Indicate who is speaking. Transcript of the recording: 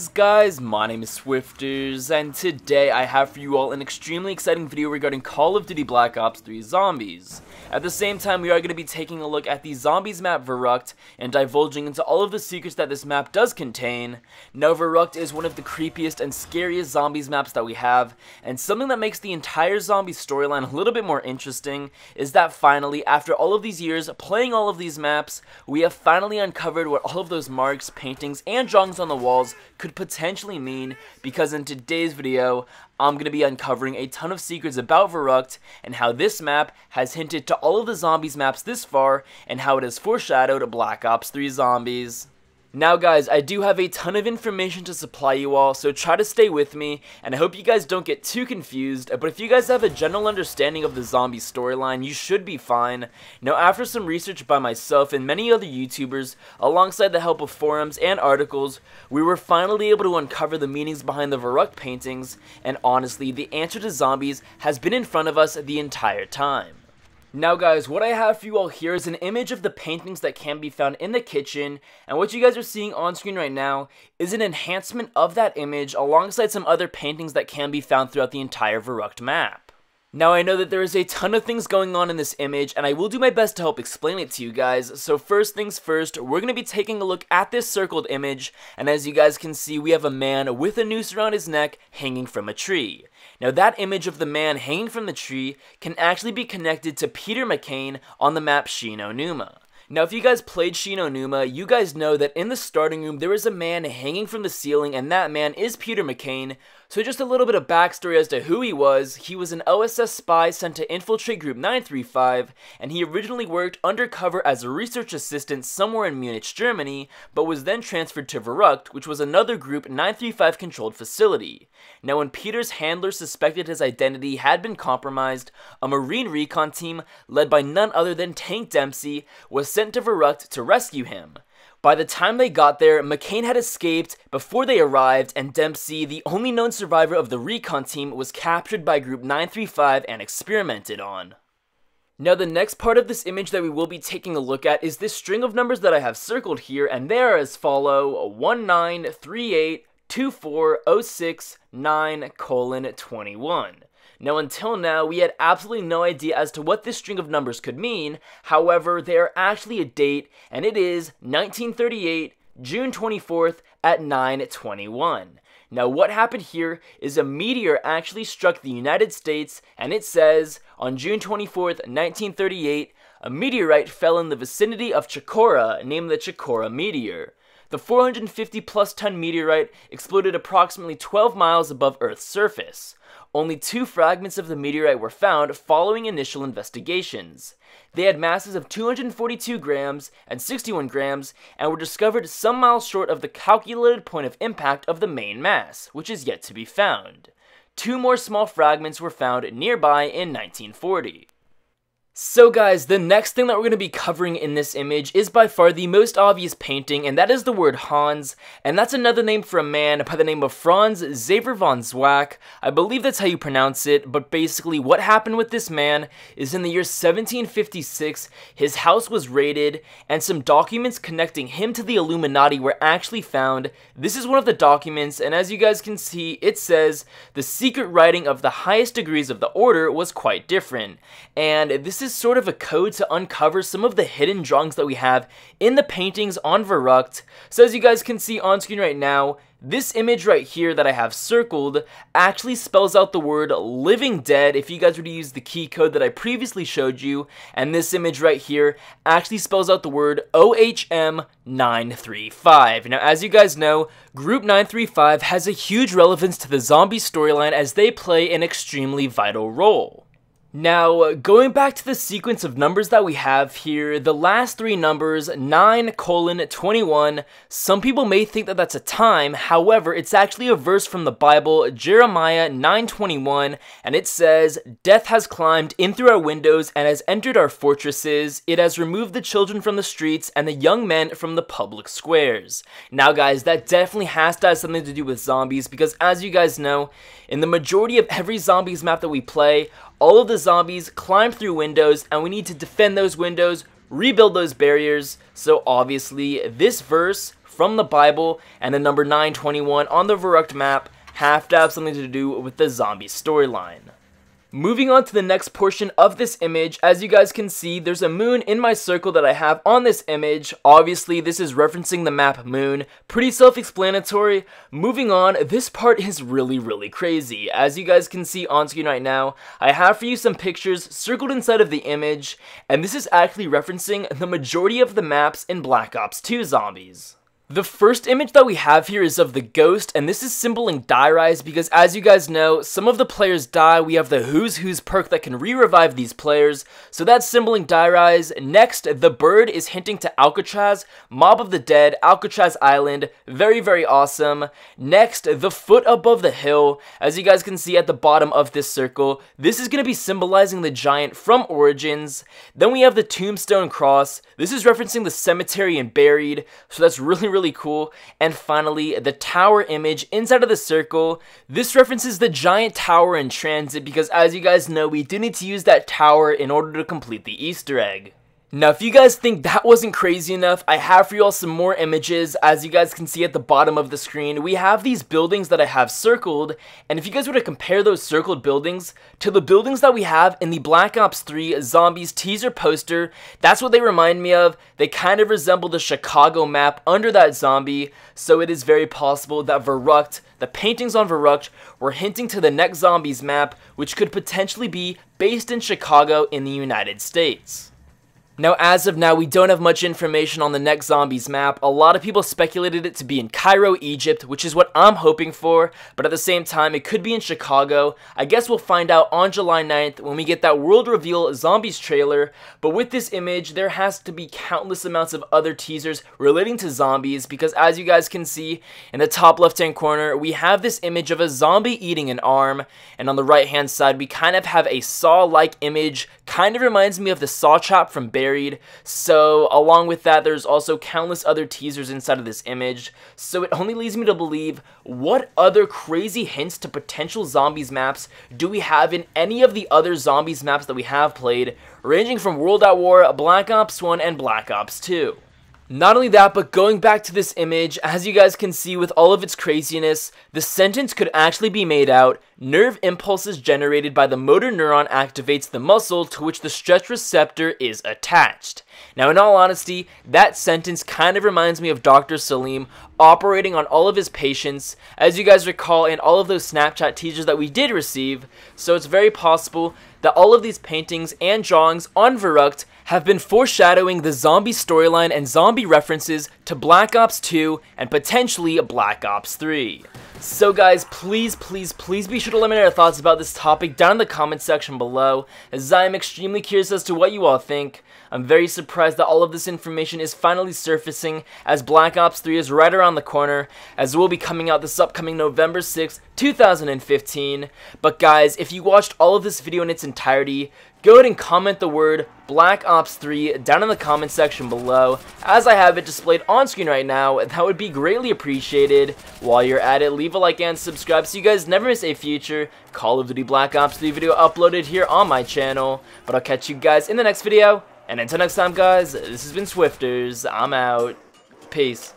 Speaker 1: is, guys? My name is Swifterrs, and today I have for you all an extremely exciting video regarding Call of Duty Black Ops 3 Zombies. At the same time, we are going to be taking a look at the Zombies map VERRUKT and divulging into all of the secrets that this map does contain. Now, VERRUKT is one of the creepiest and scariest Zombies maps that we have, and something that makes the entire Zombies storyline a little bit more interesting is that finally, after all of these years playing all of these maps, we have finally uncovered what all of those marks, paintings, and drawings on the walls could potentially mean, because in today's video, I'm going to be uncovering a ton of secrets about VERRUKT and how this map has hinted to all of the Zombies maps this far and how it has foreshadowed Black Ops 3 Zombies. Now guys, I do have a ton of information to supply you all, so try to stay with me, and I hope you guys don't get too confused, but if you guys have a general understanding of the zombie storyline, you should be fine. Now, after some research by myself and many other YouTubers, alongside the help of forums and articles, we were finally able to uncover the meanings behind the VERRUKT paintings, and honestly, the answer to zombies has been in front of us the entire time. Now guys, what I have for you all here is an image of the paintings that can be found in the kitchen, and what you guys are seeing on screen right now is an enhancement of that image alongside some other paintings that can be found throughout the entire VERRUKT map. Now, I know that there is a ton of things going on in this image, and I will do my best to help explain it to you guys, so first things first, we're going to be taking a look at this circled image, and as you guys can see, we have a man with a noose around his neck hanging from a tree. Now, that image of the man hanging from the tree can actually be connected to Peter McCain on the map Shi No Numa. Now, if you guys played Shi No Numa, you guys know that in the starting room, there is a man hanging from the ceiling, and that man is Peter McCain. So just a little bit of backstory as to who he was an OSS spy sent to infiltrate Group 935, and he originally worked undercover as a research assistant somewhere in Munich, Germany, but was then transferred to VERRUKT, which was another Group 935 controlled facility. Now, when Peter's handler suspected his identity had been compromised, a Marine recon team, led by none other than Tank Dempsey, was sent to VERRUKT to rescue him. By the time they got there, McCain had escaped before they arrived, and Dempsey, the only known survivor of the recon team, was captured by Group 935 and experimented on. Now, the next part of this image that we will be taking a look at is this string of numbers that I have circled here, and they are as follow: 19382406-9:21. Now, until now, we had absolutely no idea as to what this string of numbers could mean. However, they are actually a date, and it is 1938, June 24th at 9:21. Now, what happened here is a meteor actually struck the United States, and it says, on June 24th, 1938, a meteorite fell in the vicinity of Chikora, named the Chikora meteor. The 450-plus ton meteorite exploded approximately 12 miles above Earth's surface. Only 2 fragments of the meteorite were found following initial investigations. They had masses of 242 grams and 61 grams and were discovered some miles short of the calculated point of impact of the main mass, which is yet to be found. 2 more small fragments were found nearby in 1940. So guys, the next thing that we're going to be covering in this image is by far the most obvious painting, and that is the word Hans, and that's another name for a man by the name of Franz Xaver von Zwack. I believe that's how you pronounce it, but basically what happened with this man is in the year 1756, his house was raided, and some documents connecting him to the Illuminati were actually found. This is one of the documents, and as you guys can see, it says, the secret writing of the highest degrees of the order was quite different, and this is sort of a code to uncover some of the hidden drawings that we have in the paintings on VERRUKT. So as you guys can see on screen right now, this image right here that I have circled actually spells out the word living dead if you guys were to use the key code that I previously showed you, and this image right here actually spells out the word OHM 935. Now, as you guys know, Group 935 has a huge relevance to the zombie storyline as they play an extremely vital role. Now, going back to the sequence of numbers that we have here, the last 3 numbers, 9:21, some people may think that that's a time. However, it's actually a verse from the Bible, Jeremiah 9:21, and it says, "Death has climbed in through our windows and has entered our fortresses. It has removed the children from the streets and the young men from the public squares." Now guys, that definitely has to have something to do with zombies, because as you guys know, in the majority of every zombies map that we play, all of the zombies climb through windows, and we need to defend those windows, rebuild those barriers. So obviously, this verse from the Bible, and the number 921 on the VERRUKT map have to have something to do with the zombie storyline. Moving on to the next portion of this image, as you guys can see, there's a moon in my circle that I have on this image. Obviously, this is referencing the map Moon. Pretty self-explanatory. Moving on, this part is really crazy. As you guys can see on screen right now, I have for you some pictures circled inside of the image, and this is actually referencing the majority of the maps in Black Ops 2 Zombies. The first image that we have here is of the ghost, and this is symboling die rise because, as you guys know, some of the players die. We have the Who's Who's perk that can re-revive these players, so that's symboling die rise. Next, the bird is hinting to Alcatraz, Mob of the Dead, Alcatraz Island, very awesome. Next, the foot above the hill, as you guys can see at the bottom of this circle, this is going to be symbolizing the giant from Origins. Then we have the tombstone cross. This is referencing the cemetery in Buried, so that's really cool. And finally, the tower image inside of the circle. This references the giant tower in transit because, as you guys know, we do need to use that tower in order to complete the Easter egg. Now, if you guys think that wasn't crazy enough, I have for you all some more images. As you guys can see at the bottom of the screen, we have these buildings that I have circled, and if you guys were to compare those circled buildings to the buildings that we have in the Black Ops 3 Zombies teaser poster, that's what they remind me of. They kind of resemble the Chicago map under that zombie, so it is very possible that VERRUKT, the paintings on VERRUKT, were hinting to the next Zombies map, which could potentially be based in Chicago in the United States. Now, as of now, we don't have much information on the next Zombies map. A lot of people speculated it to be in Cairo, Egypt, which is what I'm hoping for, but at the same time, it could be in Chicago. I guess we'll find out on July 9th when we get that world reveal Zombies trailer, but with this image, there has to be countless amounts of other teasers relating to zombies, because as you guys can see, in the top left-hand corner, we have this image of a zombie eating an arm, and on the right-hand side, we kind of have a Saw-like image, kind of reminds me of the Saw chop from Buried. So along with that, there's also countless other teasers inside of this image, so it only leads me to believe, what other crazy hints to potential Zombies maps do we have in any of the other Zombies maps that we have played, ranging from World at War, Black Ops 1, and Black Ops 2. Not only that, but going back to this image, as you guys can see with all of its craziness, the sentence could actually be made out: nerve impulses generated by the motor neuron activates the muscle to which the stretch receptor is attached. Now, in all honesty, that sentence kind of reminds me of Dr. Salim operating on all of his patients, as you guys recall in all of those Snapchat teasers that we did receive, so it's very possible that all of these paintings and drawings on VERRUKT have been foreshadowing the zombie storyline and zombie references to Black Ops 2 and potentially Black Ops 3. So guys, please be sure to let me know your thoughts about this topic down in the comment section below, as I am extremely curious as to what you all think. I'm very surprised that all of this information is finally surfacing, as Black Ops 3 is right around the corner, as it will be coming out this upcoming November 6th, 2015. But guys, if you watched all of this video in its entirety, go ahead and comment the word Black Ops 3 down in the comment section below, as I have it displayed on screen right now. That would be greatly appreciated. While you're at it, leave a like and subscribe so you guys never miss a future Call of Duty Black Ops 3 video uploaded here on my channel. But I'll catch you guys in the next video, and until next time guys, this has been Swifterrs. I'm out. Peace.